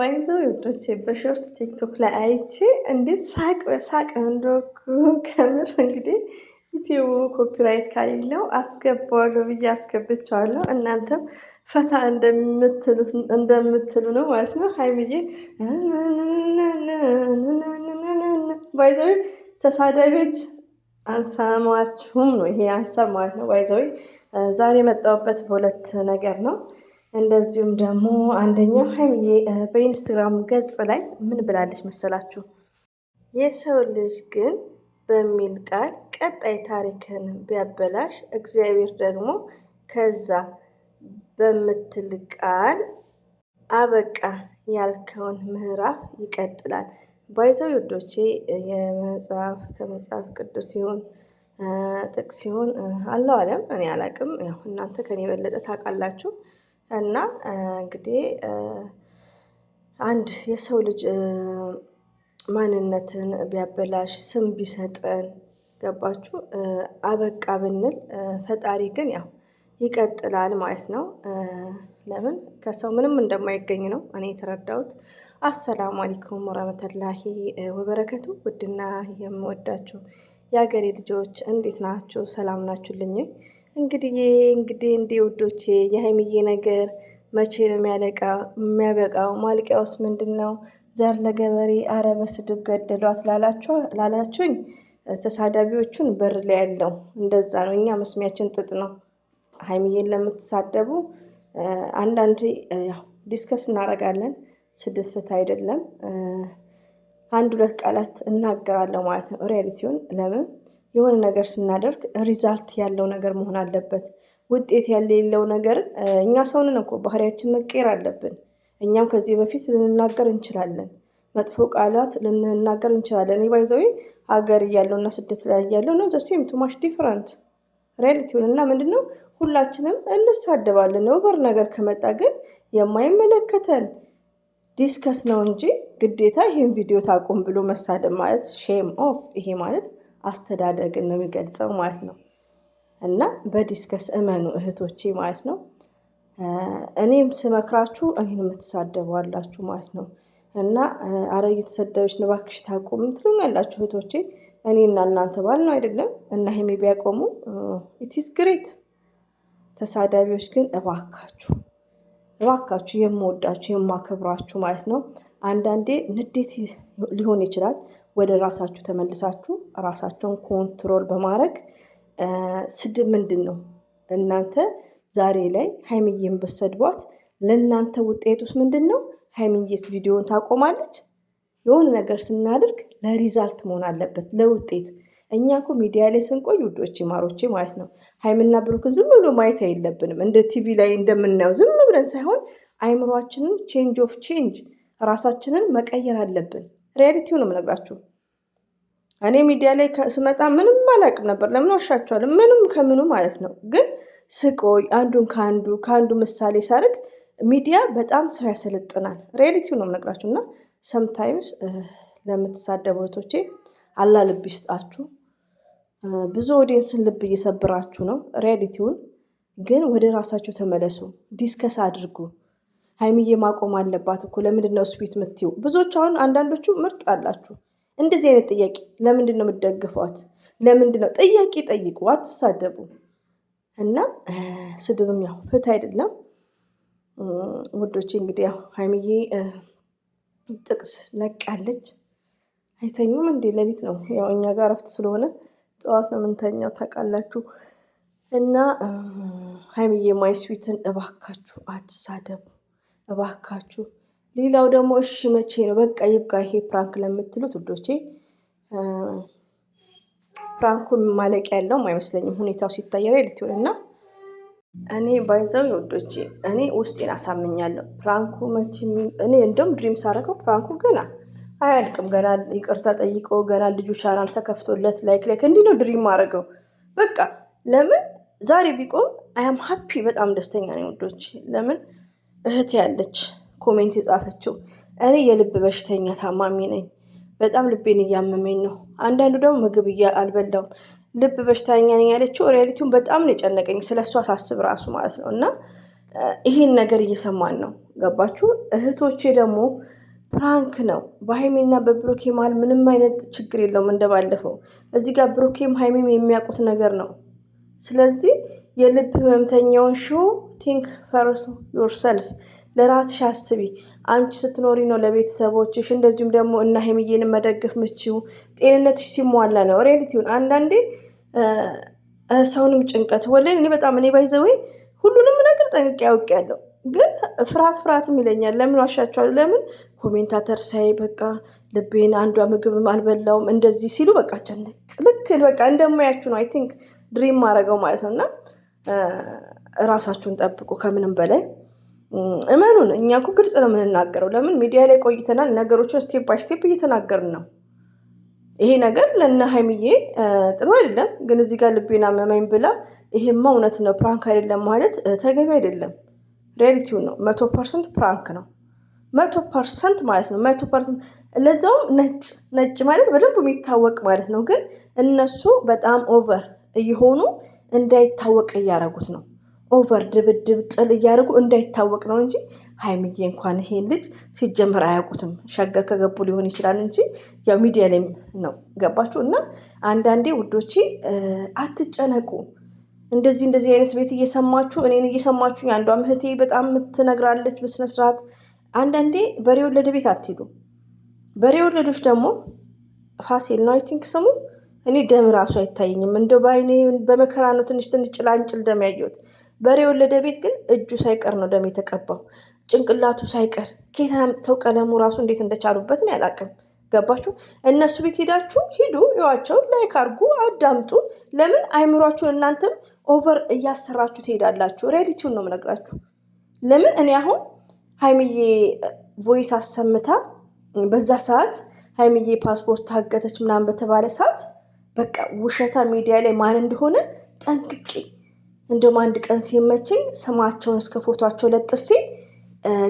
ባይዘው ውዶቼ በሾርት ቲክቶክ ላይ አይቼ እንዴት ሳቅ በሳቅ እንደኩ ከምር እንግዲህ ዩቲዩብ ኮፒራይት ካሌለው አስገባዋለሁ ብዬ አስገብቻለሁ። እናንተም ፈታ እንደምትሉ ነው ማለት ነው። ሀይሚዬ ባይዘዊ ተሳዳቢዎች አንሰማችሁም ነው ይሄ አንሰር ማለት ነው። ባይዘዊ ዛሬ የመጣሁበት በሁለት ነገር ነው። እንደዚሁም ደግሞ አንደኛው ሀይሚዬ በኢንስታግራም ገጽ ላይ ምን ብላለች መሰላችሁ? የሰው ልጅ ግን በሚል ቃል ቀጣይ ታሪክን ቢያበላሽ እግዚአብሔር ደግሞ ከዛ በምትል ቃል አበቃ ያልከውን ምዕራፍ ይቀጥላል። ባይዘው ውዶቼ የመጽሐፍ ከመጽሐፍ ቅዱስ ሲሆን ጥቅስ ሲሆን አለው አለም እኔ አላቅም። ያው እናንተ ከኔ የበለጠ ታውቃላችሁ። እና እንግዲህ አንድ የሰው ልጅ ማንነትን ቢያበላሽ ስም ቢሰጠን ገባችሁ አበቃ ብንል ፈጣሪ ግን ያው ይቀጥላል ማለት ነው። ለምን ከሰው ምንም እንደማይገኝ ነው እኔ የተረዳሁት። አሰላሙ አለይኩም ወራህመቱላሂ ወበረከቱ። ውድና የምወዳችሁ የሀገሬ ልጆች እንዴት ናችሁ? ሰላም ናችሁልኝ? እንግዲህ እንዲህ ውዶቼ የሀይሚዬ ነገር መቼ ነው የሚያበቃው? ማልቂያውስ ምንድነው? ዘር ለገበሬ አረ በስድብ ገደሏት ላላችሁኝ ተሳዳቢዎቹን በር ላይ ያለው እንደዛ ነው። እኛ መስሚያችን ጥጥ ነው። ሀይሚዬን ለምትሳደቡ አንዳንዴ ያው ዲስከስ እናደርጋለን። ስድፍት አይደለም። አንድ ሁለት ቃላት እናገራለሁ ማለት ነው። ሪያሊቲውን ለምን የሆነ ነገር ስናደርግ ሪዛልት ያለው ነገር መሆን አለበት። ውጤት የሌለው ነገር እኛ ሰውንን እኮ ባህሪያችን መቀየር አለብን። እኛም ከዚህ በፊት ልንናገር እንችላለን። መጥፎ ቃላት ልንናገር እንችላለን። ባይዘዌ ሀገር እያለውና ስደት ላይ እያለው ነው ዘሴም ቱማሽ ዲፍረንት ሪያሊቲውን እና ምንድነው ሁላችንም እንሳደባለን። ኦቨር ነገር ከመጣ ግን የማይመለከተን ዲስከስ ነው እንጂ ግዴታ ይሄን ቪዲዮ ታቁም ብሎ መሳደብ ማለት ሼም ኦፍ። ይሄ ማለት አስተዳደግን ነው የሚገልጸው ማለት ነው። እና በዲስከስ እመኑ እህቶቼ ማለት ነው። እኔም ስመክራችሁ እኔን የምትሳደቡ አላችሁ ማለት ነው። እና አረ እየተሰደበች ነው እባክሽ ታቁም ትሉኛላችሁ እህቶቼ። እኔና እናንተ ባል ነው አይደለም? እና ሀይሚ ቢያቆሙ ኢትስ ግሬት። ተሳዳቢዎች ግን እባካችሁ የምወዳችሁ የማከብራችሁ ማለት ነው። አንዳንዴ ንዴት ሊሆን ይችላል። ወደ ራሳችሁ ተመልሳችሁ ራሳቸውን ኮንትሮል በማድረግ ስድብ ምንድን ነው? እናንተ ዛሬ ላይ ሀይሚዬን በሰድቧት ለእናንተ ውጤቱስ ምንድን ነው? ሀይሚዬስ ቪዲዮን ታቆማለች? የሆነ ነገር ስናደርግ ለሪዛልት መሆን አለበት፣ ለውጤት። እኛ እኮ ሚዲያ ላይ ስንቆይ ውዶቼ ማሮቼ ማለት ነው ሀይምና ብሩክ ዝም ብሎ ማየት የለብንም። እንደ ቲቪ ላይ እንደምናየው ዝም ብለን ሳይሆን አይምሯችንን ቼንጅ ኦፍ ቼንጅ ራሳችንን መቀየር አለብን። ሪያሊቲውን ነው የምነግራችሁ። እኔ ሚዲያ ላይ ስመጣ ምንም አላውቅም ነበር። ለምን ዋሻችኋለሁ? ምንም ከምኑ ማለት ነው። ግን ስቆይ አንዱን ከአንዱ ምሳሌ ሳርግ ሚዲያ በጣም ሰው ያሰለጥናል። ሪያሊቲውን ነው የምነግራችሁ። እና ሰምታይምስ ለምትሳደቡ እህቶቼ አላህ ልብ ይስጣችሁ። ብዙ ኦዲየንስን ልብ እየሰብራችሁ ነው። ሪያሊቲውን ግን ወደ ራሳችሁ ተመለሱ። ዲስከስ አድርጉ። ሀይሚዬ ማቆም አለባት እኮ ለምንድን ነው ስዊት የምትይው? ብዙዎች አሁን አንዳንዶቹ ምርጥ አላችሁ እንደዚህ አይነት ጥያቄ ለምንድን ነው የምትደግፏት? ለምንድን ነው ጥያቄ ጠይቁ፣ አትሳደቡ። እና ስድብም ያው ፍትህ አይደለም ውዶቼ። እንግዲህ ያው ሀይሚዬ ጥቅስ ለቃለች። አይተኙም እንዴ? ሌሊት ነው ያው እኛ ጋር እረፍት ስለሆነ ጠዋት ነው የምንተኛው ታውቃላችሁ። እና ሀይሚዬ ማይስዊትን እባካችሁ አትሳደቡ እባካችሁ። ሌላው ደግሞ እሺ መቼ ነው በቃ ይብቃ ይሄ ፕራንክ ለምትሉት ውዶቼ፣ ፕራንኩን ማለቅ ያለውም አይመስለኝም ሁኔታው ሲታይ ሪያሊቲውን። እና እኔ ባይዘው ውዶቼ እኔ ውስጤን አሳምኛለሁ። ፕራንኩ መቼ እኔ እንደውም ድሪም ሳረገው ፕራንኩ ገና አያልቅም። ገና ይቅርታ ጠይቆ ገና ልጁ ቻናል ተከፍቶለት ላይክ እንዲህ ነው ድሪም ማድረገው። በቃ ለምን ዛሬ ቢቆም አያም ሀፒ በጣም ደስተኛ ነኝ ውዶች። ለምን እህት ያለች ኮሜንት የጻፈችው እኔ የልብ በሽተኛ ታማሚ ነኝ፣ በጣም ልቤን እያመመኝ ነው። አንዳንዱ ደግሞ ምግብ አልበላውም ልብ በሽተኛ ነኝ ያለችው ሪያሊቲውን በጣም ነው የጨነቀኝ ስለሷ ሳስብ ራሱ ማለት ነው። እና ይሄን ነገር እየሰማን ነው ገባችሁ እህቶቼ። ደግሞ ፕራንክ ነው። በሀይሚና በብሩኬ መሀል ምንም አይነት ችግር የለውም። እንደባለፈው እዚህ ጋር ብሩኬም ሀይሚም የሚያውቁት ነገር ነው። ስለዚህ የልብ ህመምተኛውን ሾ ቲንክ ፈርስ ዮርሰልፍ፣ ለራስሽ አስቢ። አንቺ ስትኖሪ ነው ለቤተሰቦችሽ፣ እንደዚሁም ደግሞ እና ሀይሚዬን መደገፍ ምችው ጤንነትሽ ሲሟላ ነው። ሪያሊቲውን አንዳንዴ ሰውንም ጭንቀት ወላሂ እኔ በጣም እኔ ባይዘወይ ሁሉንም ነገር ጠንቅቄ ያውቄያለሁ። ግን ፍርሃትም ይለኛል። ለምን ዋሻቸዋለሁ? ለምን ኮሜንታተር ሳይ በቃ ልቤን አንዷ ምግብ አልበላውም እንደዚህ ሲሉ በቃ ጨነቅ ልክ በቃ እንደማያችሁ ነው። አይ ቲንክ ድሪም ማድረገው ማለት ነው። እና ራሳችሁን ጠብቁ። ከምንም በላይ እመኑን። እኛ እኮ ግልጽ ነው የምንናገረው። ለምን ሚዲያ ላይ ቆይተናል። ነገሮችን ስቴፕ ባይ ስቴፕ እየተናገርን ነው። ይሄ ነገር ለእነ ሀይሚዬ ጥሩ አይደለም። ግን እዚህ ጋር ልቤና መማኝ ብላ ይሄማ እውነት ነው ፕራንክ አይደለም ማለት ተገቢ አይደለም። ሪያሊቲውን ነው። 100% ፕራንክ ነው። 100% ማለት ነው። 100% ለዛውም ነጭ ማለት በደንብ የሚታወቅ ማለት ነው። ግን እነሱ በጣም ኦቨር እየሆኑ እንዳይታወቅ እያደረጉት ነው። ኦቨር ድብድብ ጥል እያደረጉ እንዳይታወቅ ነው እንጂ ሀይሚዬ እንኳን ይሄን ልጅ ሲጀምር አያውቁትም። ሸገር ከገቡ ሊሆን ይችላል እንጂ ያው ሚዲያ ላይ ነው። ገባችሁ? እና አንዳንዴ ውዶቼ አትጨነቁ። እንደዚህ አይነት ቤት እየሰማችሁ እኔን እየሰማችሁ አንዷ እህቴ በጣም ትነግራለች በስነስርዓት። አንዳንዴ በሬ ወለደ ቤት አትሄዱ። በሬ ወለዶች ደግሞ ፋሲል ነው አይ ቲንክ ስሙ። እኔ ደም ራሱ አይታየኝም። እንደው በአይኔ በመከራ ነው ትንሽ ጭላንጭል ደም ያየሁት። በሬ ወለደ ቤት ግን እጁ ሳይቀር ነው ደም የተቀባው፣ ጭንቅላቱ ሳይቀር። ከየት አምጥተው ቀለሙ ራሱ እንዴት እንደቻሉበት ነው ያላቅም። ገባችሁ? እነሱ ቤት ሄዳችሁ ሂዱ፣ ይዋቸው፣ ላይክ አድርጉ፣ አዳምጡ። ለምን አይምሯችሁን እናንተም ኦቨር እያሰራችሁ ትሄዳላችሁ። ሬዲቲውን ነው የምነግራችሁ። ለምን እኔ አሁን ሀይሚዬ ቮይስ አሰምታ በዛ ሰዓት ሀይሚዬ ፓስፖርት ታገተች ምናምን በተባለ ሰዓት በቃ ውሸታ ሚዲያ ላይ ማን እንደሆነ ጠንቅቄ እንደውም አንድ ቀን ሲመቸኝ ስማቸውን እስከ ፎቶቸው ለጥፌ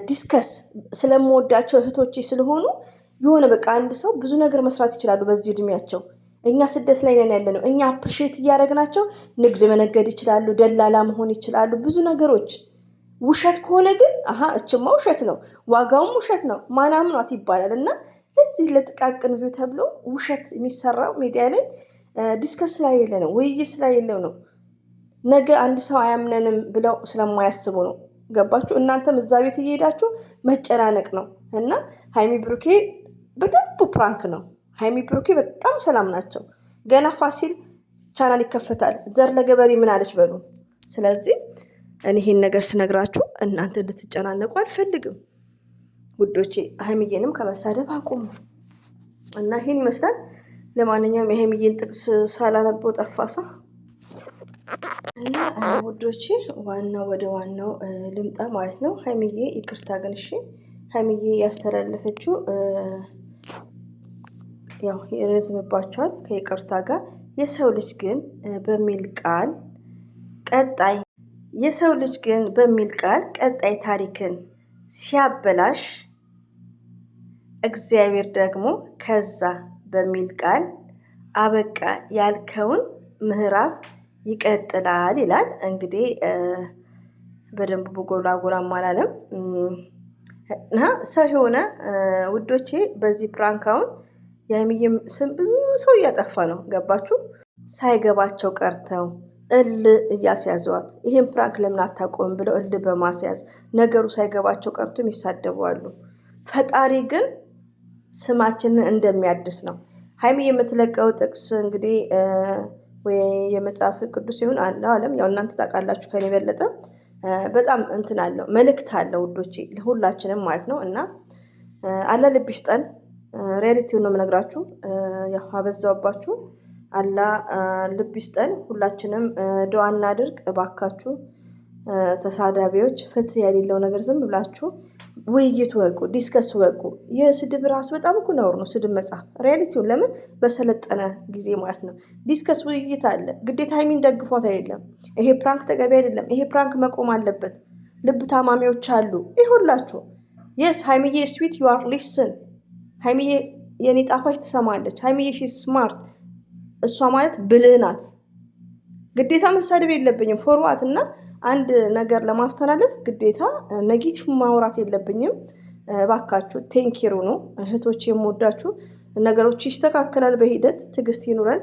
ዲስከስ ስለምወዳቸው እህቶቼ ስለሆኑ የሆነ በቃ አንድ ሰው ብዙ ነገር መስራት ይችላሉ በዚህ እድሜያቸው። እኛ ስደት ላይ ነን ያለነው። እኛ አፕሪሼት እያደረግናቸው ንግድ መነገድ ይችላሉ፣ ደላላ መሆን ይችላሉ፣ ብዙ ነገሮች። ውሸት ከሆነ ግን እችማ ውሸት ነው፣ ዋጋውም ውሸት ነው፣ ማናምኗት ይባላል። እና ለዚህ ለጥቃቅን ቪው ተብሎ ውሸት የሚሰራው ሚዲያ ላይ ዲስከስ ስላሌለ ነው፣ ውይይት ስላሌለው ነው። ነገ አንድ ሰው አያምነንም ብለው ስለማያስቡ ነው። ገባችሁ? እናንተም እዛ ቤት እየሄዳችሁ መጨናነቅ ነው። እና ሀይሚ ብሩኬ በደንብ ፕራንክ ነው። ሀይሚ ብሩኬ በጣም ሰላም ናቸው። ገና ፋሲል ቻናል ይከፈታል። ዘር ለገበሬ ምን አለች በሉ። ስለዚህ እኔ ይሄን ነገር ስነግራችሁ እናንተ እንድትጨናነቁ አልፈልግም ውዶቼ። ሀይሚዬንም ከመሳደብ አቁሙ። እና ይሄን ይመስላል። ለማንኛውም የሀይሚዬን ጥቅስ ሳላነበው ጠፋሳ። እና ውዶቼ ወደ ዋናው ልምጣ ማለት ነው። ሀይሚዬ ይቅርታ ግን እሺ፣ ሀይሚዬ ያስተላለፈችው ያው ይረዝምባቸዋል ከይቅርታ ጋር የሰው ልጅ ግን በሚል ቃል ቀጣይ ታሪክን ሲያበላሽ እግዚአብሔር ደግሞ ከዛ በሚል ቃል አበቃ ያልከውን ምዕራፍ ይቀጥላል ይላል። እንግዲህ በደንብ በጎላጎላም አላለም እና ሰው የሆነ ውዶቼ በዚህ ፕራንካውን የሀይሚዬም ስም ብዙ ሰው እያጠፋ ነው። ገባችሁ? ሳይገባቸው ቀርተው እያስያዘዋት ይሄን ፕራንክ ለምን አታቆም ብለው በማስያዝ ነገሩ ሳይገባቸው ቀርቶ የሚሳደቡ። ፈጣሪ ግን ስማችንን እንደሚያድስ ነው። ሀይሚ የምትለቀው ጥቅስ እንግዲህ ወይ የመጽሐፍ ቅዱስ ይሁን አለም ያው እናንተ ታውቃላችሁ ከኔ የበለጠ በጣም እንትን አለው መልእክት አለው ውዶቼ፣ ለሁላችንም ማለት ነው። እና አላ ልብ ይስጠን። ሪያሊቲውን ነው የምነግራችሁ። ያው አበዛውባችሁ። አላ ልብ ይስጠን። ሁላችንም ዱዓ እናድርግ እባካችሁ። ተሳዳቢዎች ፍትህ የሌለው ነገር ዝም ብላችሁ ውይይት ወቁ፣ ዲስከስ ወቁ። የስድብ ራሱ በጣም እኮ ነውር ነው ስድብ መጻፍ። ሪያሊቲውን ለምን በሰለጠነ ጊዜ ማለት ነው። ዲስከስ ውይይት አለ። ግዴታ ሀይሚን ደግፏት አይደለም። ይሄ ፕራንክ ተገቢ አይደለም፣ ይሄ ፕራንክ መቆም አለበት። ልብ ታማሚዎች አሉ። ይሁላችሁ የስ ሀይሚዬ ስዊት ዩ አር ሊስን። ሀይሚዬ የኔ ጣፋጭ ትሰማለች። ሀይሚዬ ሺ ስማርት። እሷ ማለት ብልህ ናት። ግዴታ መሳደብ የለብኝም ፎርዋት እና አንድ ነገር ለማስተላለፍ ግዴታ ኔጌቲቭ ማውራት የለብኝም። ባካችሁ ቴንኪሩ ነው እህቶች፣ የምወዳችሁ። ነገሮች ይስተካከላል በሂደት ትዕግስት ይኑረን።